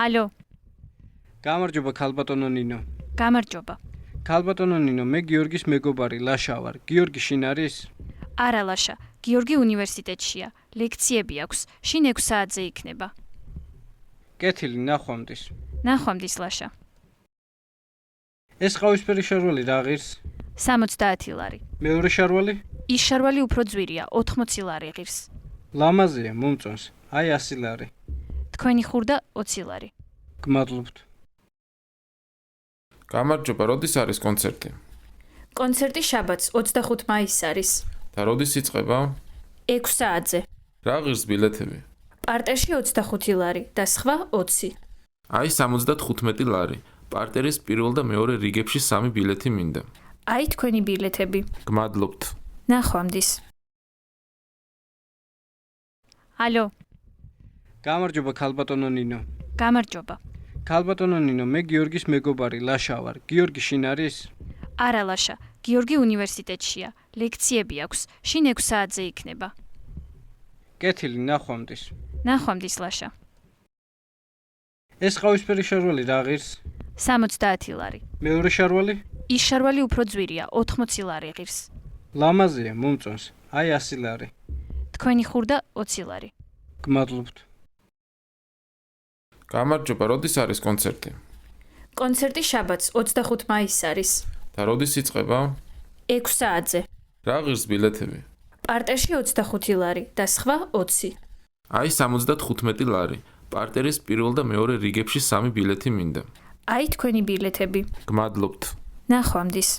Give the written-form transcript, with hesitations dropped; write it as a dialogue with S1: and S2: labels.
S1: ალო,
S2: გამარჯობა ქალბატონო ნინო.
S1: გამარჯობა.
S2: ქალბატონო ნინო, მე გიორგის მეგობარი ლაშა ვარ. გიორგი შინ არის?
S1: არა ლაშა, გიორგი უნივერსიტეტშია. ლექციები აქვს. შინ 6 საათზე იქნება.
S2: კეთილი, ნახვამდის.
S1: ნახვამდის ლაშა.
S2: ეს ყავისფერი შარვალი რა ღირს?
S1: 70 ლარი.
S2: მეორე შარვალი?
S1: ის შარვალი უფრო ძვირია, 80 ლარი ღირს.
S2: ლამაზია, მომწონს. აი 100 ლარი.
S1: თქვენი ხურდა 20 ლარი.
S2: გმადლობთ.
S3: გამარჯობა, როდის არის კონცერტი?
S1: კონცერტი შაბათს 25 მაისს არის.
S3: და როდის იწყება?
S1: 6 საათზე.
S3: რა ღირს ბილეთები?
S1: პარტერში 25 ლარი და სხვა 20.
S3: აი 75 ლარი. პარტერის პირველ და მეორე რიგებში 3 ბილეთი მინდა.
S1: აი თქვენი ბილეთები.
S3: გმადლობთ.
S1: ნახვამდის. ალო,
S2: გამარჯობა ქალბატონო ნინო.
S1: გამარჯობა.
S2: ქალბატონო ნინო, მე გიორგის მეგობარი ლაშა ვარ. გიორგი შინ არის?
S1: არა ლაშა, გიორგი უნივერსიტეტშია. ლექციები აქვს. შინ 6 საათზე იქნება.
S2: კეთილი, ნახვამდის.
S1: ნახვამდის ლაშა.
S2: ეს ყავისფერი შარვალი რა ღირს?
S1: 70 ლარი.
S2: მეორე შარვალი?
S1: ის შარვალი უფრო ძვირია, 80 ლარი ღირს.
S2: ლამაზია, მომწონს. აი 100 ლარი.
S1: თქვენი ხურდა 20 ლარი.
S2: გმადლობთ.
S3: გამარჯობა, როდის არის კონცერტი?
S1: კონცერტი შაბათს 25 მაისს არის.
S3: და როდის იწყება?
S1: 6 საათზე.
S3: რა ღირს ბილეთები?
S1: პარტერში 25 ლარი და სხვა 20.
S3: აი 75 ლარი. პარტერის პირველ და მეორე რიგებში 3 ბილეთი მინდა.
S1: აი თქვენი ბილეთები.
S3: გმადლობთ.
S1: ნახვამდის.